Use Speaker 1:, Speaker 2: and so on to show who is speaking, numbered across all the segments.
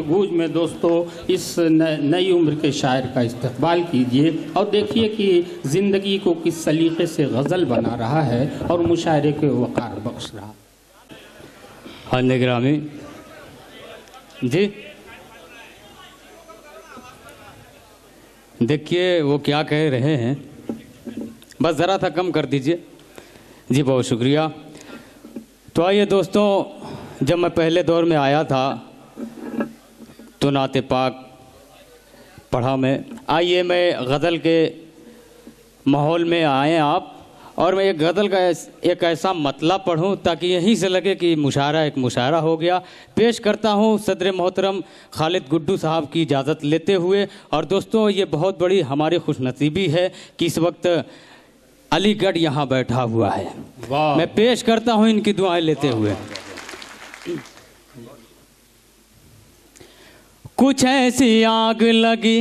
Speaker 1: गूंज में दोस्तों इस नई उम्र के शायर का इस्तकबाल कीजिए और देखिए कि ज़िंदगी को किस सलीक़े से गज़ल बना रहा है और मुशायरे के वक़ार बख्श रहा है।
Speaker 2: हाँ निगरामी जी, देखिए वो क्या कह रहे हैं, बस ज़रा सा कम कर दीजिए जी। बहुत शुक्रिया। तो आइए दोस्तों, जब मैं पहले दौर में आया था तो नाते पाक पढ़ा मैं। आइए मैं गज़ल के माहौल में आए आप, और मैं एक गज़ल का एक ऐसा मतलब पढ़ूं ताकि यहीं से लगे कि मुशायरा एक मुशायरा हो गया। पेश करता हूं सदर मोहतरम खालिद गुड्डू साहब की इजाज़त लेते हुए। और दोस्तों ये बहुत बड़ी हमारी खुशनसीबी है कि इस वक्त अलीगढ़ यहाँ बैठा हुआ है। मैं पेश करता हूँ इनकी दुआएं लेते हुए। कुछ ऐसी आग लगी,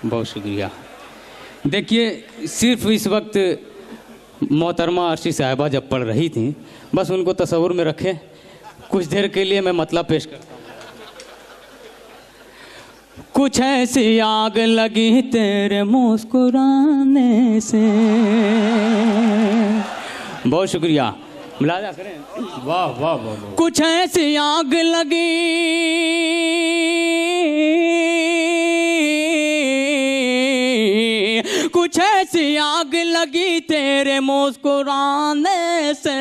Speaker 2: बहुत शुक्रिया। देखिए सिर्फ इस वक्त मोहतरमा अर्शी साहिबा जब पढ़ रही थी, बस उनको तसव्वुर में रखें। कुछ देर के लिए मैं मतलब पेश करता हूँ। कुछ ऐसी आग लगी तेरे मुस्कुराने से, बहुत शुक्रिया, मुलाजा करें।
Speaker 1: वाह वाह वाह।
Speaker 2: कुछ ऐसी आग लगी कुछ ऐसी आग लगी तेरे मुस्कुराने से,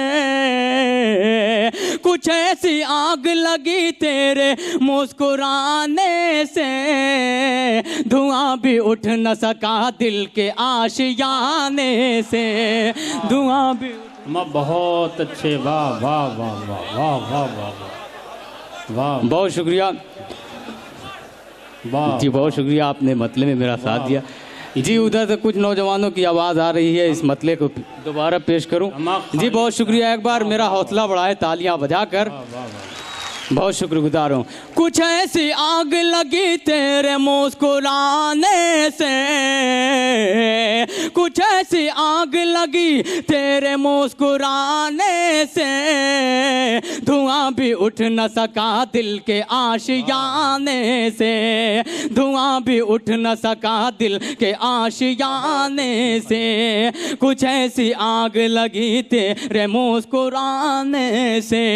Speaker 2: कुछ ऐसी आग लगी तेरे मुस्कुराने से, धुआं भी उठ न सका दिल के आशियाने से, धुआं भी।
Speaker 1: बहुत अच्छे, वाह वाह वाह वाह वाह वाह वाह वाह,
Speaker 2: बहुत शुक्रिया
Speaker 1: वाह
Speaker 2: जी, बहुत शुक्रिया, आपने मतले में मेरा साथ दिया जी। उधर से कुछ नौजवानों की आवाज़ आ रही है, इस मतले को दोबारा पेश करूं जी। बहुत शुक्रिया, एक बार मेरा हौसला बढ़ाए तालियां बजाकर, बहुत शुक्रगुजार हूँ। कुछ ऐसी आग लगी तेरे मुस्कुराने से, कुछ ऐसी आग लगी तेरे मुस्कुराने से, धुआं भी उठ न सका दिल के आशियाने से, धुआं भी उठ न सका दिल के आशियाने से, कुछ ऐसी आग लगी तेरे मुस्कुराने से।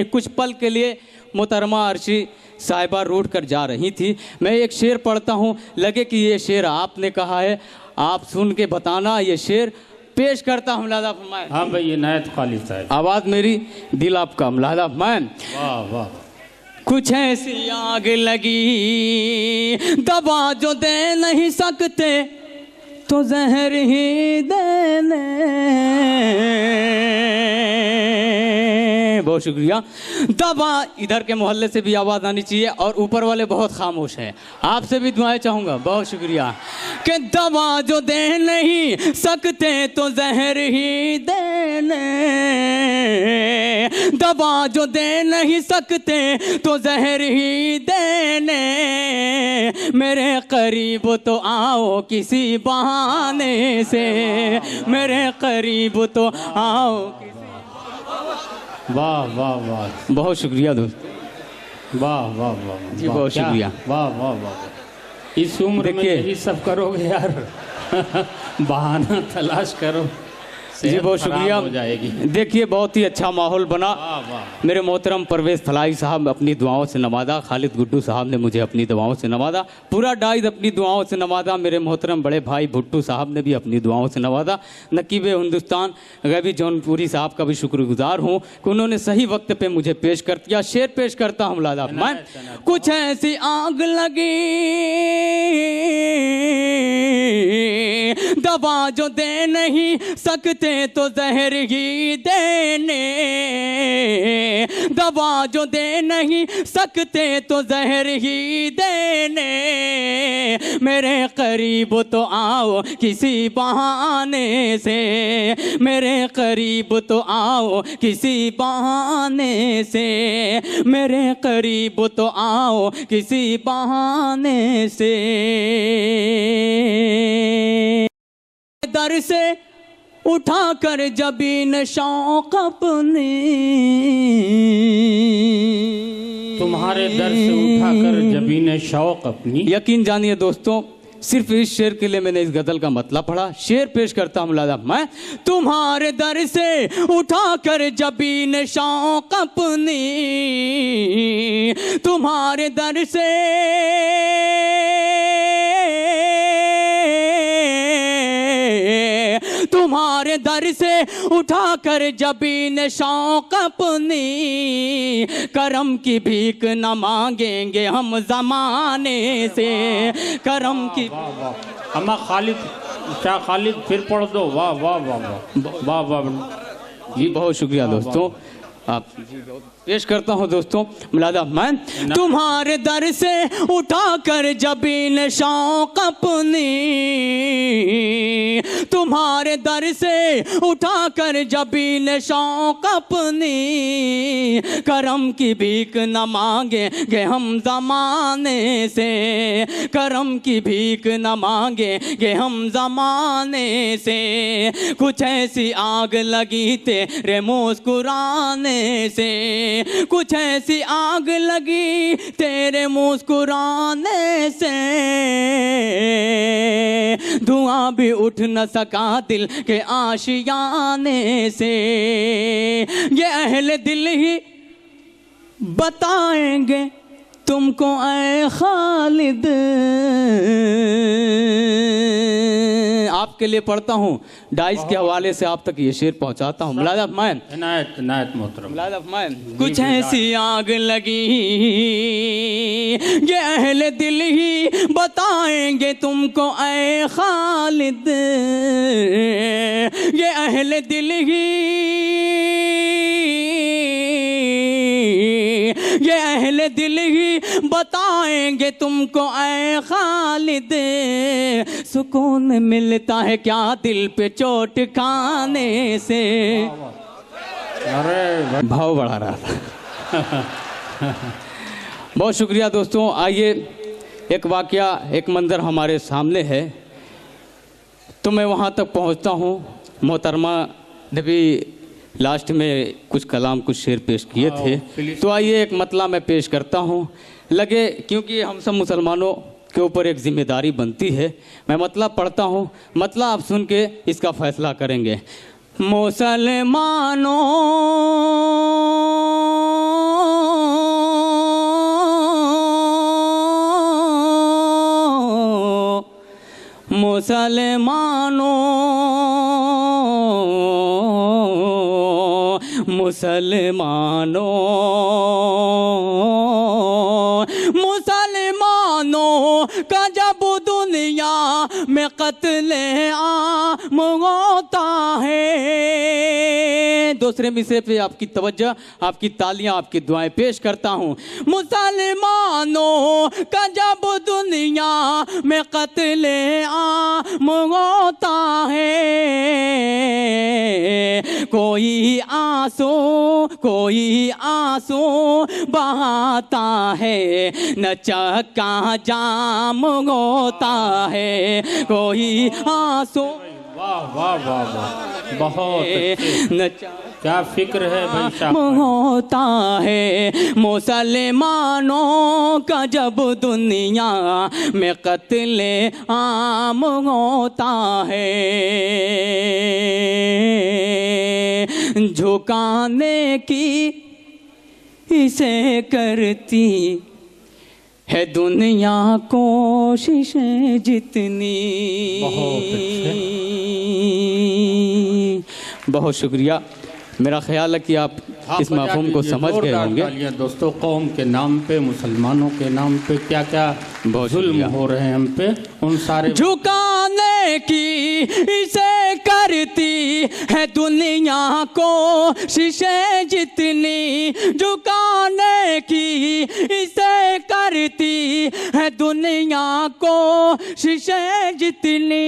Speaker 2: कुछ पल के लिए मोहतरमा अर्शी साहिबा रूठ कर जा रही थी। मैं एक शेर पढ़ता हूँ, लगे कि ये शेर आपने कहा है, आप सुन के बताना। ये शेर पेश करता हूँ, मुलाहिज़ा फरमाएं।
Speaker 1: हाँ भाई, ये नायत खालिद साहब,
Speaker 2: आवाज़ मेरी दिल आपका, मुलाहिज़ा फरमाएं।
Speaker 1: वाह वाह।
Speaker 2: कुछ ऐसी आग लगी दबा जो दे नहीं सकते तो जहर ही देने, बहुत शुक्रिया। दबा, इधर के मोहल्ले से भी आवाज़ आनी चाहिए, और ऊपर वाले बहुत खामोश हैं, आपसे भी दुआएं चाहूँगा, बहुत शुक्रिया। कि दबा जो दे नहीं सकते तो जहर ही देने, दबा जो दे नहीं सकते तो जहर ही देने, मेरे करीब तो आओ किसी बहाने से, मेरे करीब तो आओ किसी।
Speaker 1: वाह वाह वाह,
Speaker 2: बहुत शुक्रिया दोस्त,
Speaker 1: वाह वाह वाह
Speaker 2: जी, बहुत शुक्रिया।
Speaker 1: वाह वाह वाह। इस उम्र में यही सब करोगे यार, बहाना तलाश करो
Speaker 2: जी, बहुत शुक्रिया
Speaker 1: हो जाएगी।
Speaker 2: देखिए बहुत ही अच्छा माहौल बना। मेरे मोहतरम परवेज़ फलाई साहब अपनी दुआओं से नवाजा, खालिद गुड्डू साहब ने मुझे अपनी दुआओं से नवाजा, पूरा डाइज अपनी दुआओं से नवाजा, मेरे मोहतरम बड़े भाई भुट्टू साहब ने भी अपनी दुआओं से नवाजा, नकीब हिंदुस्तान गैबी जौनपुरी साहब का भी शुक्रगुजार हूँ कि उन्होंने सही वक्त पे मुझे पेश कर दिया। शेर पेश करता हूँ, मुलाहिज़ा फरमाएं। कुछ ऐसी आग लगी दबा जो दे नहीं सकते तो जहर ही देने, दबा जो दे नहीं सकते तो जहर ही देने, मेरे करीब तो आओ किसी बहाने से, मेरे करीब तो आओ किसी बहाने से, मेरे करीब तो आओ किसी बहाने से। दर से उठा कर जबीन शौक अपनी,
Speaker 1: तुम्हारे दर से उठाकर जबीन शौक अपनी।
Speaker 2: यकीन जानिए दोस्तों, सिर्फ इस शेर के लिए मैंने इस गजल का मतलब पढ़ा। शेर पेश करता हूँ मुलादा मैं। तुम्हारे दर से उठाकर जबीन शौक अपनी, तुम्हारे दर से तुम्हारे दर से उठाकर जबीन शौक अपनी, करम की भीख न मांगेंगे हम जमाने से, करम की।
Speaker 1: अम्मा खालिद, शाह खालिद फिर पढ़ दो। वाह वाह वाह वाह वाह वाह
Speaker 2: जी, बहुत शुक्रिया दोस्तों। आप पेश करता हूँ दोस्तों मुलादा मैं। तुम्हारे दर से उठाकर जबीन शौक अपनी, तुम्हारे दर से उठाकर जबीन शौक अपनी, करम की भीख न मांगेंगे हम जमाने से, करम की भीख न मांगेंगे हम जमाने से। कुछ ऐसी आग लगी तेरे मुस्कुराने से, कुछ ऐसी आग लगी तेरे मुस्कुराने से, धुआं भी उठ न सका दिल के आशियाने से। ये अहले दिल ही बताएंगे तुमको ऐ खालिद। आपके लिए पढ़ता हूँ, डाइस के हवाले से आप तक ये शेर पहुँचाता हूँ। मुलादा फरमाएं,
Speaker 1: इनायत मोहतरम।
Speaker 2: मुलादा फरमाएं। कुछ ऐसी आग लगी ये अहले दिल ही बताएंगे तुमको ऐ खालिद, ये अहले दिल ही, ये अहले दिल ही बताएंगे तुमको ऐ खालिद। सुकून मिलता है क्या दिल पे चोट खाने से।
Speaker 1: अरे
Speaker 2: भाव बढ़ा रहा था। बहुत शुक्रिया दोस्तों। आइए, एक वाकया, एक मंजर हमारे सामने है, तो मैं वहाँ तक पहुँचता हूँ। मोहतरमा ने भी लास्ट में कुछ कलाम, कुछ शेर पेश किए थे, तो आइए एक मतला मैं पेश करता हूँ। लगे क्योंकि हम सब मुसलमानों के ऊपर एक जिम्मेदारी बनती है। मैं मतला पढ़ता हूँ, मतला आप सुन के इसका फैसला करेंगे। मुसलमानों, मुसलमानों, मुसलमानों, मुसलमानों का जब दुनिया में कत्ले आम होता है। दूसरे मिसरे पे आपकी तवज्जो, आपकी तालियां, आपकी दुआएं पेश करता हूँ। मुसलमानों का जब दुनिया में कत्ले आम होता है, कोई आंसू, कोई आंसू बहाता है, न चक्का जाम होता है, कोई आंसू।
Speaker 1: वाह वाह वाह वाह, बहुत
Speaker 2: न
Speaker 1: क्या फिक्र है भाई साहब।
Speaker 2: होता है मुसलमानों का जब दुनिया में कत्ले आम होता है, झुकाने की इसे करती है दुनिया कोशिशें जितनी। बहुत शुक्रिया। मेरा ख्याल है कि आप इस मफ़हूम को समझ गए होंगे।
Speaker 1: दोस्तों, कौम के नाम पे, मुसलमानों के नाम पे क्या क्या जुल्म हो रहे हैं हम पे, उन सारे
Speaker 2: झुकाने की इसे करती है दुनिया को शीशे जितनी, झुकाने की इसे करती है दुनिया को शीशे जितनी,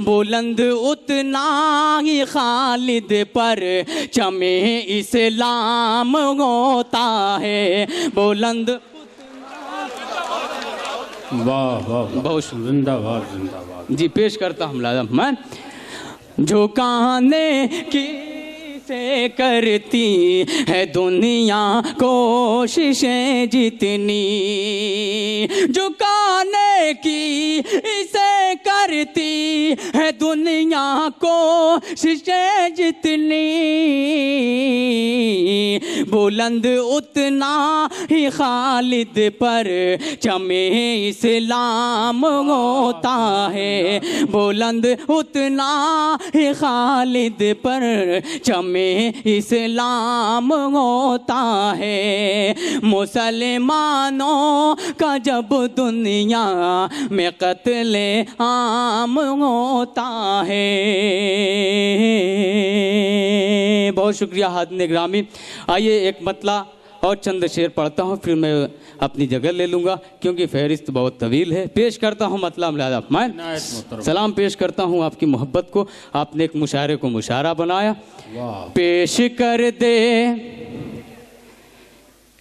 Speaker 2: बुलंद उतना ही खालिद पर चमे इस्लाम होता है, बुलंद
Speaker 1: वाह वाह
Speaker 2: बहुत
Speaker 1: जिंदाबाद जिंदाबाद।
Speaker 2: जी पेश करता हूँ मुलाज़म मैं। झुकाने की से करती है दुनिया कोशिशें जितनी, झुकाने की इसे करती है दुनिया कोशिशें जितनी, बुलंद उतना ही खालिद पर चमे इस्लाम होता है, बुलंद उतना ही खालिद पर चमे में इस्लाम होता है। मुसलमानों का जब दुनिया में कत्ले आम होता है। बहुत शुक्रिया हाज़िर ग्रामी। आइए एक मतला और चंद शेर पढ़ता हूँ, फिर मैं अपनी जगह ले लूँगा क्योंकि फहरिस्त बहुत तवील है। पेश करता हूँ मतला मिलाद मैं सलाम पेश करता हूँ आपकी मोहब्बत को। आपने एक मुशायरे को मुशायरा बनाया, पेश कर दे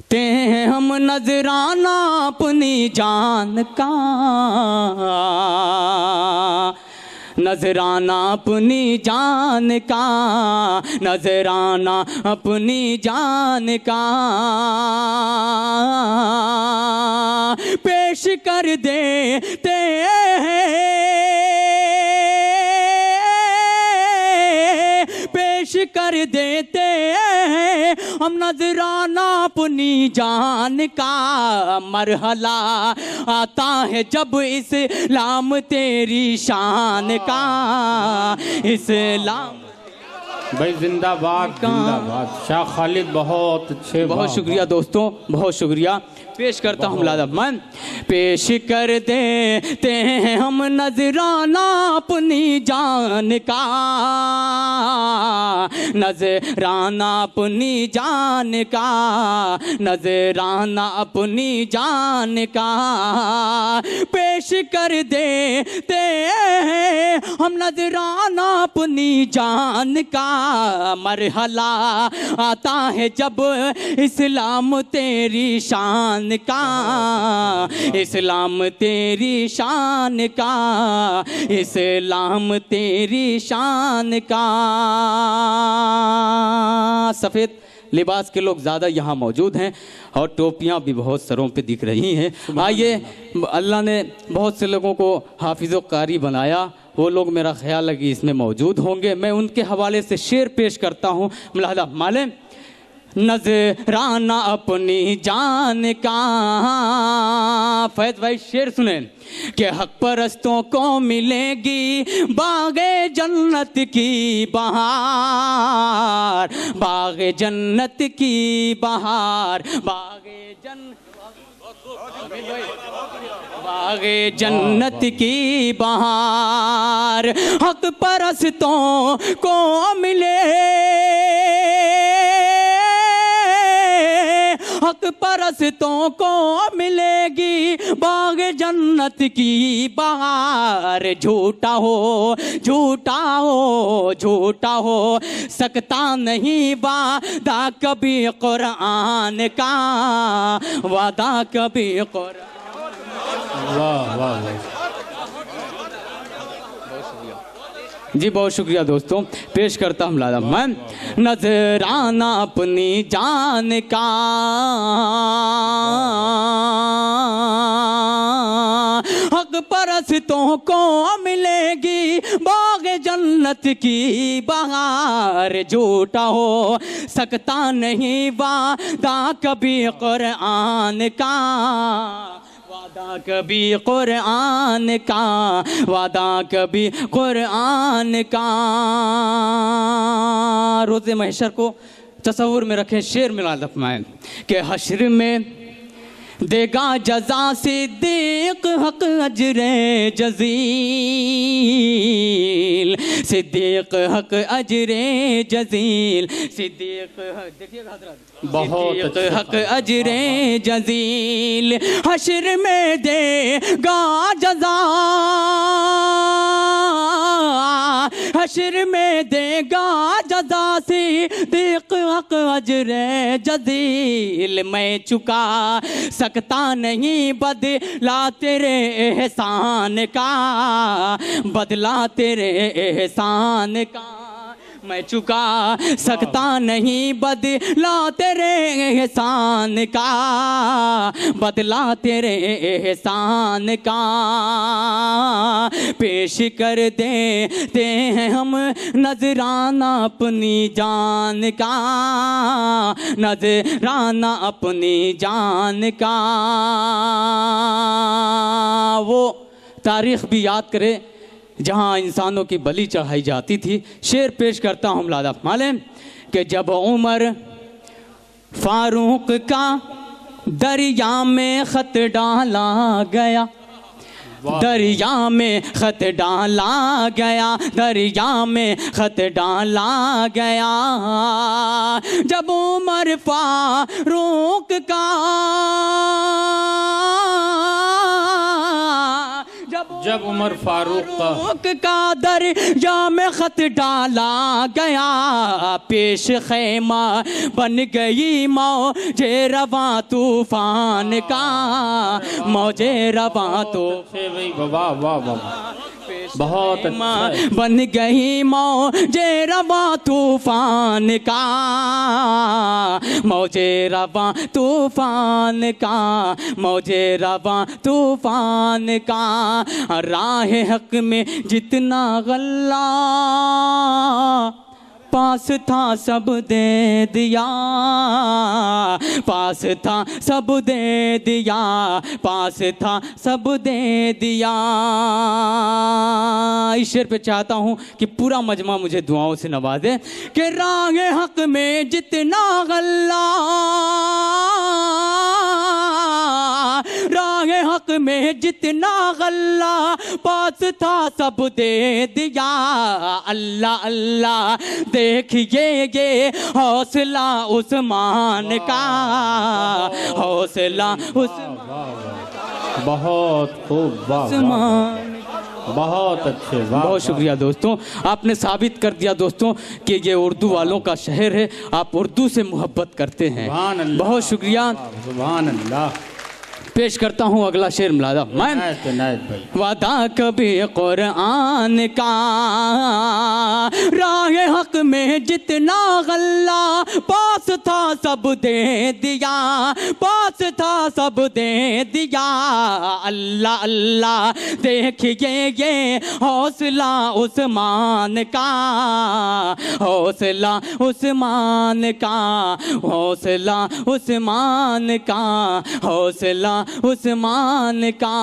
Speaker 2: ते हैं हम नजराना अपनी जान का, नजराना अपनी जान का, नजराना अपनी जान का, पेश कर देते पेश कर देते हैं हम नजराना अपनी जान का। मरहला आता है जब इस्लाम तेरी शान का, इस्लाम
Speaker 1: भाई जिंदाबाद जिंदाबाद। शाह खालिद बहुत अच्छे।
Speaker 2: बहुत शुक्रिया दोस्तों, बहुत शुक्रिया। पेश करता हूँ मुलाज़म मैं, पेश कर देते हैं हम नजराना अपनी जान का, नजराना अपनी जान का, नजराना अपनी जान का, पेश कर देते हैं हम नजराना अपनी जान का। मरहला आता है जब इस्लाम तेरी शान का, इस्लाम तेरी शान का, इस्लाम तेरी शान का। सफ़ेद लिबास के लोग ज़्यादा यहाँ मौजूद हैं और टोपियाँ भी बहुत सरों पे दिख रही हैं। आइए, अल्लाह ने बहुत से लोगों को हाफिज़ कारी बनाया, वो लोग मेरा ख्याल है कि इसमें मौजूद होंगे। मैं उनके हवाले से शेर पेश करता हूँ मुलाहिदा माले। नजराना अपनी जान का, फैज भाई शेर सुने, कि हक परस्तों को मिलेगी बागे जन्नत की बहार, बागे जन्नत की बहार, बागे जन्नत की बहार। हक परस्तों को मिले, हक परस्तों को मिलेगी बाग जन्नत की बहार। झूठा हो झूठा हो झूठा हो सकता नहीं वादा कभी कुरान का, वादा कभी कुरान।
Speaker 1: वाह वाह
Speaker 2: जी बहुत शुक्रिया दोस्तों। पेश करता हूँ मुलाज़म मैं, नजराना अपनी जान का, हक परस्तों को मिलेगी बाग जन्नत की बहार। झूठा हो सकता नहीं वादा कभी कुरान का, वादा कभी कुरान का, वादा कभी कुरान का। रोज़े महशर को तसव्वुर में रखें, शेर मिला लफमाएं कि हश्र में देगा जजा सिद्दीक हक अजरे जजील, सिद्दीक हक अजरे जजील, सिद्दीक देखिएगा हज़रत,
Speaker 1: बहुत
Speaker 2: हक अजरे जजील। हश्र में देगा जजा, हश्र में देगा जजा सिद्दीक हक अजरे जजील। मैं चुका सकता नहीं बदला तेरे एहसान का, बदला तेरे एहसान का। मैं चुका सकता नहीं बदला तेरे एहसान का, बदला तेरे एहसान का। पेश कर देते हैं हम नजराना अपनी जान का, नजराना अपनी जान का। वो तारीख भी याद करे जहाँ इंसानों की बलि चढ़ाई जाती थी। शेर पेश करता हूँ मुलादा मालूम कि जब उमर फारूक का दरिया में खत डाला गया, दरिया में खत डाला गया, दरिया में खत डाला गया। जब उमर फारूक का,
Speaker 1: जब उमर फारूक
Speaker 2: का दरिया में खत डाला गया, पेश खैमा बन गई मौजे रवा तूफान का, मौजे रवा तो
Speaker 1: वाह वाह वाह, बहुत अच्छा।
Speaker 2: बन गई मौजे रवा तूफान का, मौजे रवा तूफान का, मौजे रवा तूफान का। राह हक में जितना गल्ला पास था सब दे दिया, पास था सब दे दिया, पास था सब दे दिया। इस शेर पे चाहता हूँ कि पूरा मजमा मुझे दुआओं से नवाजे कि राग हक में जितना गल्ला, राग हक में जितना गल्ला पास था सब दे दिया। अल्लाह अल्लाह देखिए ये हौसला उस्मान का, हौसला उस्मान,
Speaker 1: बहुत खूब, बहुत अच्छे,
Speaker 2: बहुत शुक्रिया दोस्तों। आपने साबित कर दिया दोस्तों कि ये उर्दू वालों का शहर है, आप उर्दू से मोहब्बत करते हैं। बहुत शुक्रिया,
Speaker 1: सुभान अल्लाह।
Speaker 2: पेश करता हूँ अगला शेर मुलादा। मैं वादा कभी कुरान का, राह हक में जितना गल्ला पास था सब दे दिया, पास था सब दे दिया। अल्लाह अल्लाह देखिए ये हौसला उस्मान का, हौसला उस्मान का, हौसला उस्मान का, हौसला उस्मान का।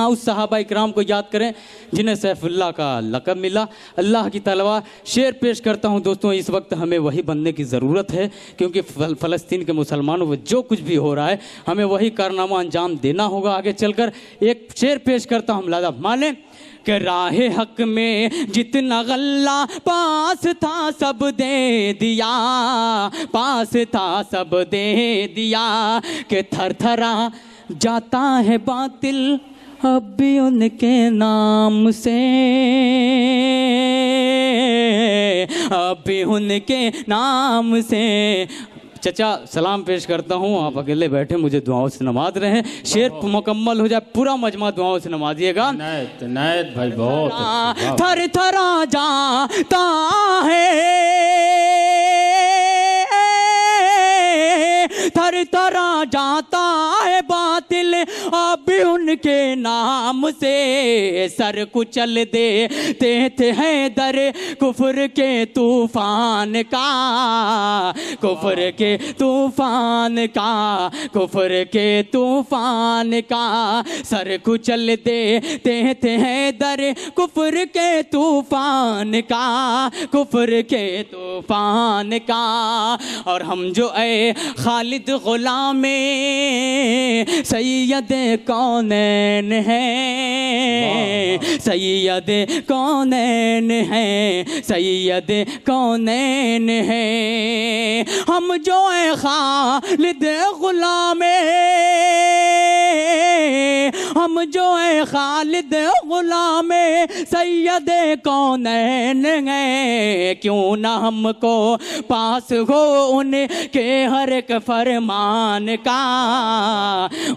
Speaker 2: उस सहाबा इकराम को याद करें जिन्हें सैफुल्लाह का लक़ब मिला, अल्लाह की तलवार। शेर पेश करता हूँ दोस्तों, इस वक्त हमें वही बनने की ज़रूरत है, क्योंकि फ़लस्तीन के मुसलमानों में जो कुछ भी हो रहा है हमें वही कारनामा अंजाम देना होगा आगे चलकर। एक शेर पेश करता हूँ मुलादा माने कि राह हक में जितना गल्ला पास था सब दे दिया, पास था सब दे दिया। कि थर थरा जाता है बातिल अब भी उनके नाम से, अब भी उनके नाम से। चचा सलाम पेश करता हूँ, आप अकेले बैठे मुझे दुआओं से नवाज रहे हैं। शेर मुकम्मल हो जाए पूरा मजमा दुआओं से नवाजिएगा।
Speaker 1: नायत भाई बहुत
Speaker 2: थर थरा जाता है, थर थरा जाता है बातिल अब भी उनके नाम से। सर कुचल देते थे हैदर कुफर के तूफान का, कुफर के तूफान का, कुफर के तूफान का। सर कुचल देते थे हैदर कुफर के तूफान का, कुफर के तूफान का। और हम जो ए खालिद गुलामे सैयद कौनैन है, सैयद कौनैन है, सैयद कौनैन है। हम जो है खालिद गुलामे हम जो है खालिद गुलाम सैयद कौनैन है, क्यों ना हमको पास हो उनके हर एक फरमान का,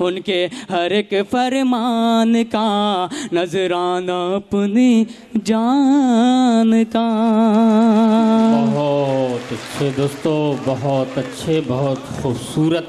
Speaker 2: उनके हर एक फरमान का, नजराना अपनी जान का।
Speaker 1: बहुत अच्छे दोस्तों, बहुत अच्छे, बहुत खूबसूरत